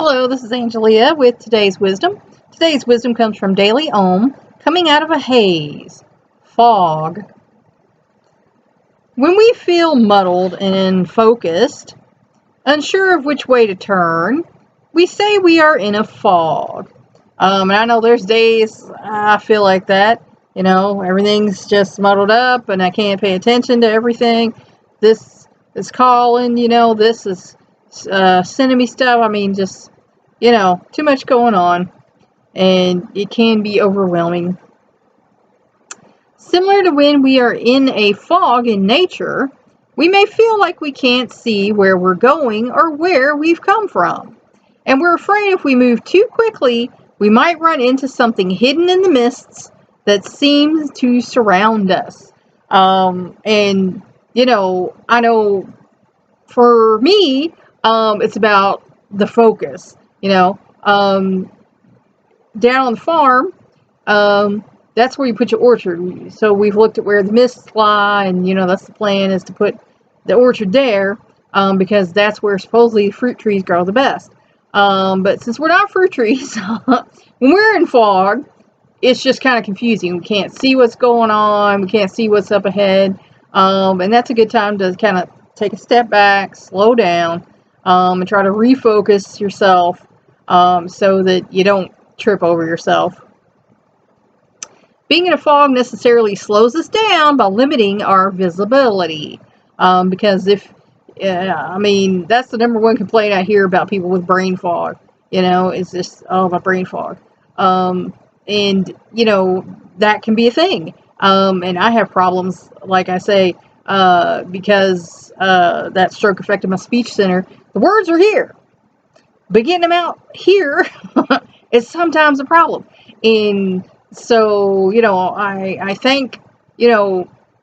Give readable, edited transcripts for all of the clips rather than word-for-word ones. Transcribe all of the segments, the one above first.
Hello, this is Angelia with today's wisdom. Today's wisdom comes from Daily Ohm, coming out of a haze. Fog. When we feel muddled and focused, unsure of which way to turn, we say we are in a fog. And I know there's days I feel like that. Everything's just muddled up and I can't pay attention to everything. This is calling, this is sending me stuff. Just, too much going on. And it can be overwhelming. Similar to when we are in a fog in nature, we may feel like we can't see where we're going or where we've come from. And we're afraid if we move too quickly, we might run into something hidden in the mists that seems to surround us. I know for me, it's about the focus. Down on the farm, that's where you put your orchard. So we've looked at where the mists lie, and that's the plan, is to put the orchard there, because that's where supposedly fruit trees grow the best. But since we're not fruit trees, when we're in fog, it's just kind of confusing. We can't see what's going on. We can't see what's up ahead. And that's a good time to kind of take a step back, slow down, and try to refocus yourself, so that you don't trip over yourself. Being in a fog necessarily slows us down by limiting our visibility. Because that's the number one complaint I hear about people with brain fog. Is this, my brain fog. And that can be a thing. And I have problems, like I say, because that stroke affected my speech center. The words are here, but getting them out here is sometimes a problem. And so, I thank,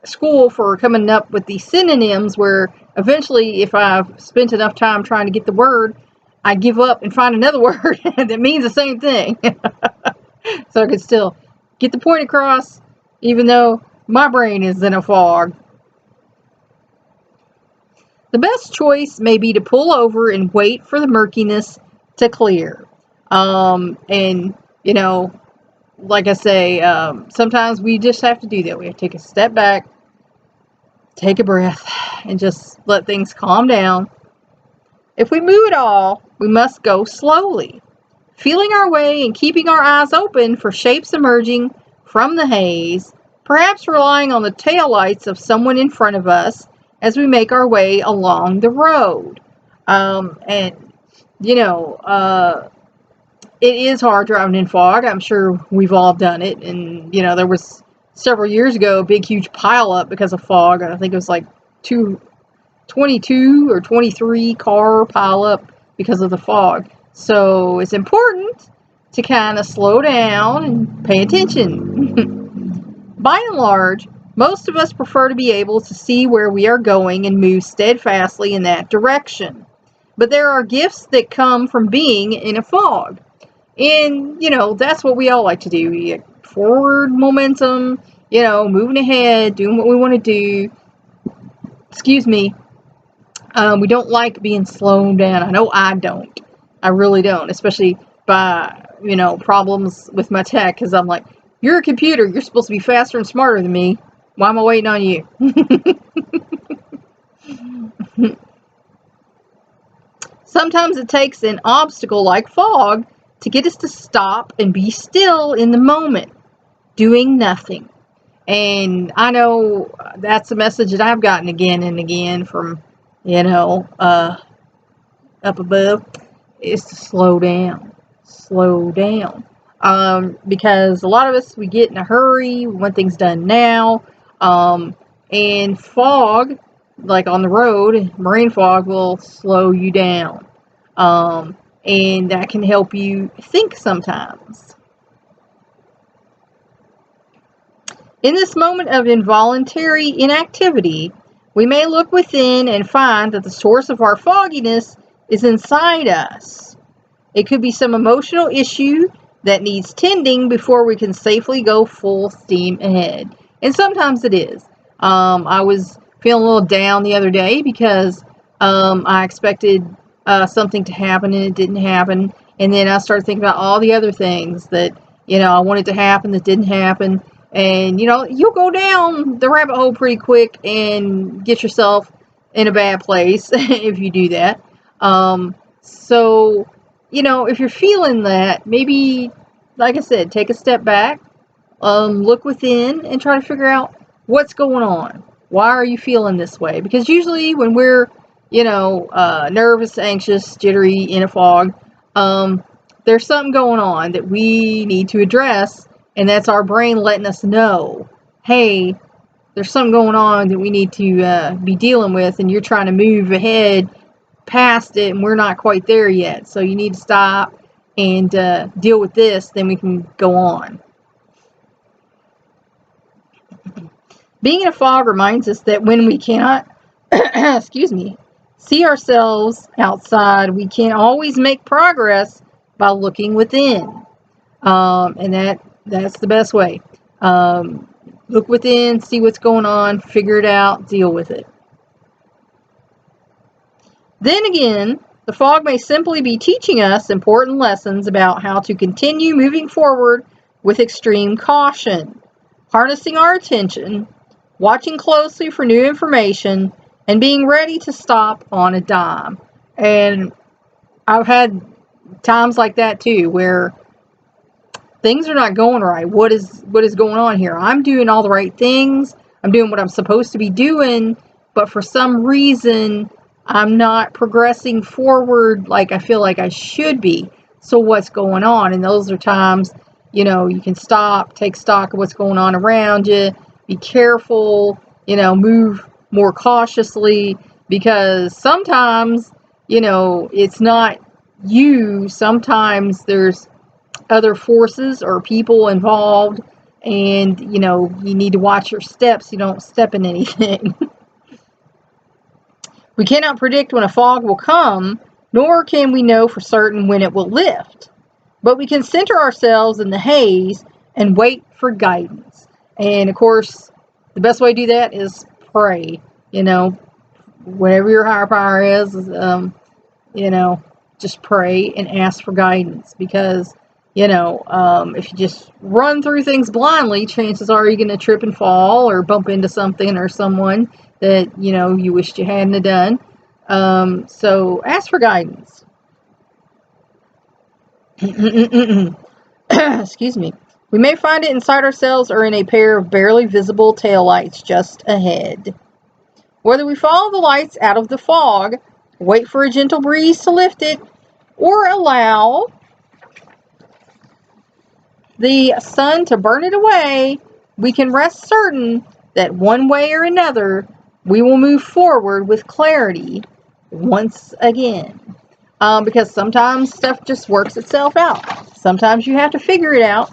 school for coming up with these synonyms where eventually, if I've spent enough time trying to get the word, I give up and find another word that means the same thing. So I can still get the point across, even though my brain is in a fog. The best choice may be to pull over and wait for the murkiness to clear. Like I say, sometimes we just have to do that. We have to take a step back, take a breath, and just let things calm down. If we move at all, we must go slowly, feeling our way and keeping our eyes open for shapes emerging from the haze, perhaps relying on the taillights of someone in front of us as we make our way along the road. It is hard driving in fog. I'm sure we've all done it. And, there was several years ago a big, huge pile up because of fog. I think it was like 22 or 23 car pile up because of the fog. So it's important to kind of slow down and pay attention. By and large, most of us prefer to be able to see where we are going and move steadfastly in that direction. But there are gifts that come from being in a fog. And, that's what we all like to do. We get forward momentum, moving ahead, doing what we want to do. Excuse me. We don't like being slowed down. I know I don't. I really don't. Especially by, problems with my tech. Because I'm like, you're a computer. You're supposed to be faster and smarter than me. Why am I waiting on you? Sometimes it takes an obstacle like fog to get us to stop and be still in the moment, doing nothing. And I know that's a message that I've gotten again and again from, up above, is to slow down. Slow down. Because a lot of us, we get in a hurry, we want things done now. And fog, like on the road, marine fog will slow you down. And that can help you think sometimes. In this moment of involuntary inactivity, we may look within and find that the source of our fogginess is inside us. It could be some emotional issue that needs tending before we can safely go full steam ahead. And sometimes it is. I was feeling a little down the other day because I expected something to happen and it didn't happen. And then I started thinking about all the other things that, I wanted to happen that didn't happen. And, you'll go down the rabbit hole pretty quick and get yourself in a bad place if you do that. So, if you're feeling that, maybe, like I said, take a step back, look within and try to figure out what's going on. Why are you feeling this way? Because usually when we're, nervous, anxious, jittery, in a fog, there's something going on that we need to address, and that's our brain letting us know, hey, there's something going on that we need to be dealing with, and you're trying to move ahead past it, and we're not quite there yet. So you need to stop and deal with this, then we can go on. Being in a fog reminds us that when we cannot, see ourselves outside, we can't always make progress by looking within. And that's the best way. Look within, see what's going on, figure it out, deal with it. Then again, the fog may simply be teaching us important lessons about how to continue moving forward with extreme caution, harnessing our attention, watching closely for new information, and being ready to stop on a dime. And I've had times like that too, where things are not going right. What is going on here? I'm doing all the right things. I'm doing what I'm supposed to be doing, but for some reason, I'm not progressing forward like I feel like I should be. So what's going on? And those are times, you can stop, take stock of what's going on around you, be careful, move more cautiously, because sometimes, it's not you. Sometimes there's other forces or people involved, and, you need to watch your steps. You don't step in anything. We cannot predict when a fog will come, nor can we know for certain when it will lift. But we can center ourselves in the haze and wait for guidance. And of course, the best way to do that is pray. Whatever your higher power is, just pray and ask for guidance. Because, if you just run through things blindly, chances are you're going to trip and fall or bump into something or someone that, you wished you hadn't done. So ask for guidance. Excuse me. We may find it inside ourselves or in a pair of barely visible taillights just ahead. Whether we follow the lights out of the fog, wait for a gentle breeze to lift it, or allow the sun to burn it away, we can rest certain that one way or another, we will move forward with clarity once again. Because sometimes stuff just works itself out. Sometimes you have to figure it out.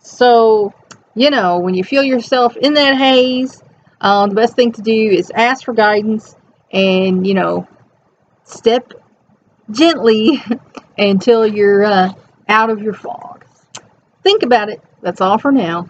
So, when you feel yourself in that haze, the best thing to do is ask for guidance and, step gently until you're out of your fog. Think about it. That's all for now.